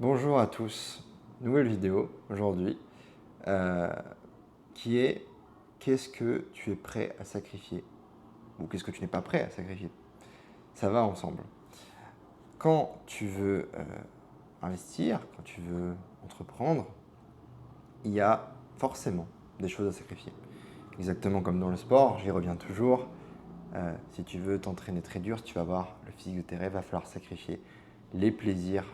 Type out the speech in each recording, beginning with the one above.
Bonjour à tous, nouvelle vidéo aujourd'hui euh, qui est qu'est-ce que tu es prêt à sacrifier ou qu'est-ce que tu n'es pas prêt à sacrifier. Ça va ensemble. Quand tu veux investir, quand tu veux entreprendre, il y a forcément des choses à sacrifier. Exactement comme dans le sport, j'y reviens toujours. Si tu veux t'entraîner très dur, si tu vas avoir le physique de tes rêves, il va falloir sacrifier les plaisirs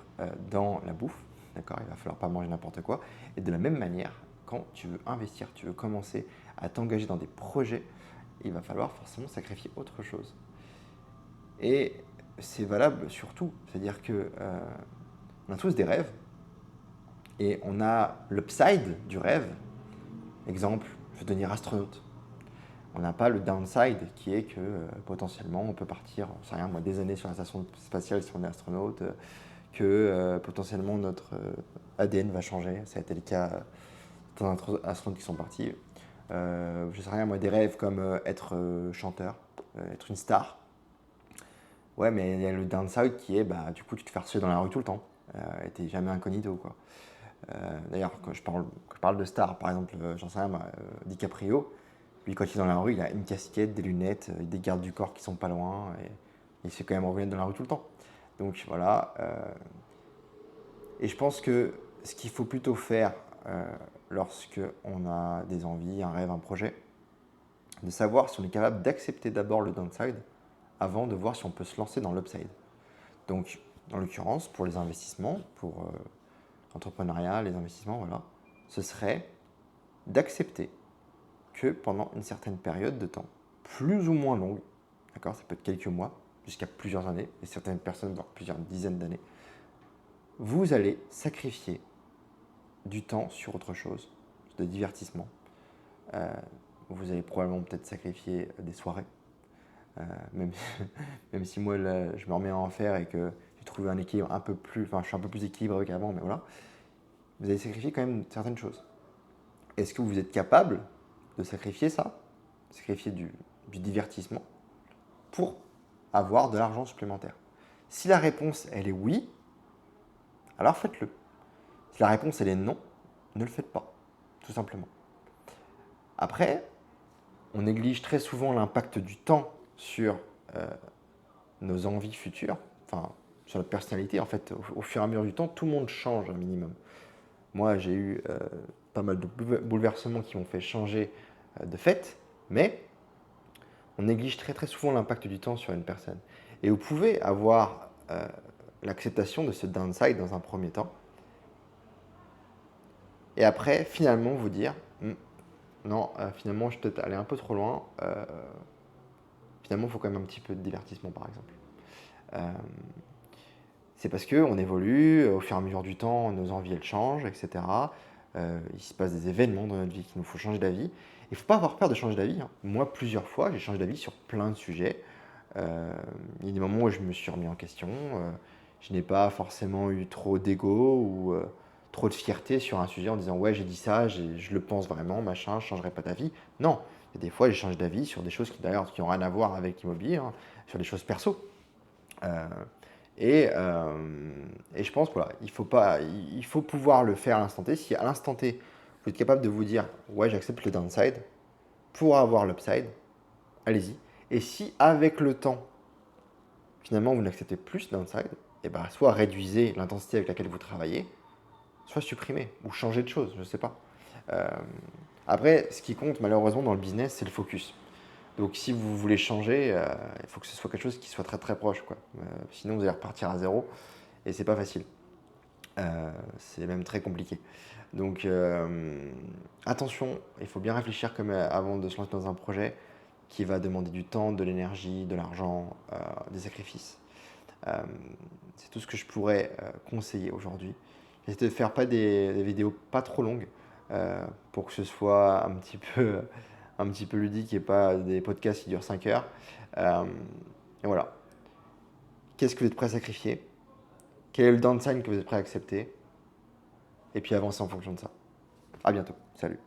dans la bouffe. D'accord. Il va falloir pas manger n'importe quoi. Et de la même manière, quand tu veux investir, tu veux commencer à t'engager dans des projets, il va falloir forcément sacrifier autre chose. Et c'est valable sur tout. C'est-à-dire que on a tous des rêves et on a l'upside du rêve. Exemple, je veux devenir astronaute. On n'a pas le downside qui est que potentiellement on peut partir, on sait rien, moi, des années sur la station spatiale si on est astronaute, que potentiellement notre ADN va changer. Ça a été le cas d'autres astronautes qui sont partis. Je sais rien, moi, des rêves comme être chanteur, être une star. Ouais, mais il y a le downside qui est, bah, du coup, tu te fais harceler dans la rue tout le temps. Et t'es jamais incognito, quoi. D'ailleurs, quand je parle de star, par exemple, j'en sais rien, moi, DiCaprio, lui, quand il est dans la rue, il a une casquette, des lunettes, des gardes du corps qui sont pas loin, et il se fait quand même reconnaître dans la rue tout le temps. Donc voilà. Et je pense que ce qu'il faut plutôt faire lorsque on a des envies, un rêve, un projet, de savoir si on est capable d'accepter d'abord le downside avant de voir si on peut se lancer dans l'upside. Donc, dans l'occurrence, pour les investissements, pour l'entrepreneuriat, les investissements, voilà, ce serait d'accepter que pendant une certaine période de temps, plus ou moins longue, d'accord, ça peut être quelques mois, jusqu'à plusieurs années, et certaines personnes, voire plusieurs dizaines d'années, vous allez sacrifier du temps sur autre chose, de divertissement. Euh, vous allez probablement peut-être sacrifier des soirées, même, même si moi là, je me remets à en faire et que j'ai trouvé un équilibre un peu plus, enfin je suis un peu plus équilibré qu'avant, mais voilà, vous allez sacrifier quand même certaines choses. Est-ce que vous êtes capable de sacrifier ça, sacrifier du divertissement pour avoir de l'argent supplémentaire? Si la réponse elle est oui, alors faites-le. Si la réponse elle est non, ne le faites pas, tout simplement. Après, on néglige très souvent l'impact du temps sur euh, nos envies futures, enfin sur notre personnalité. En fait, au fur et à mesure du temps, tout le monde change un minimum. Moi, j'ai eu pas mal de bouleversements qui m'ont fait changer de fait, mais on néglige très très souvent l'impact du temps sur une personne. Et vous pouvez avoir l'acceptation de ce downside dans un premier temps, et après, finalement, vous dire, non, finalement, je suis peut-être allé un peu trop loin, finalement, il faut quand même un petit peu de divertissement, par exemple. Euh, c'est parce qu'on évolue, au fur et à mesure du temps, nos envies, elles changent, etc. Il se passe des événements dans notre vie qui nous font changer d'avis. Il ne faut pas avoir peur de changer d'avis, hein. Moi, plusieurs fois, j'ai changé d'avis sur plein de sujets. Il y a des moments où je me suis remis en question. Je n'ai pas forcément eu trop d'ego ou trop de fierté sur un sujet en disant ouais j'ai dit ça, je le pense vraiment, machin, je ne changerai pas d'avis. Non, il y a des fois j'ai changé d'avis sur des choses qui d'ailleurs qui n'ont rien à voir avec l'immobilier, hein, sur des choses perso. Euh, et je pense voilà, il faut pouvoir le faire à l'instant T. Si à l'instant T vous êtes capable de vous dire ouais j'accepte le downside pour avoir l'upside, allez-y. Et si avec le temps finalement vous n'acceptez plus ce downside, et ben soit réduisez l'intensité avec laquelle vous travaillez, soit supprimez ou changez de choses, je ne sais pas. Euh, Après, ce qui compte malheureusement dans le business, c'est le focus. Donc si vous voulez changer, il faut que ce soit quelque chose qui soit très très proche, quoi. Sinon vous allez repartir à zéro et c'est pas facile. C'est même très compliqué. Donc attention, il faut bien réfléchir comme avant de se lancer dans un projet qui va demander du temps, de l'énergie, de l'argent, des sacrifices. Euh, c'est tout ce que je pourrais conseiller aujourd'hui. J'essaie de faire pas des vidéos pas trop longues pour que ce soit un petit peu ludique et pas des podcasts qui durent 5 heures. Euh, et voilà. Qu'est-ce que vous êtes prêt à sacrifier? Quel est le downside que vous êtes prêt à accepter? Et puis avancer en fonction de ça. À bientôt. Salut.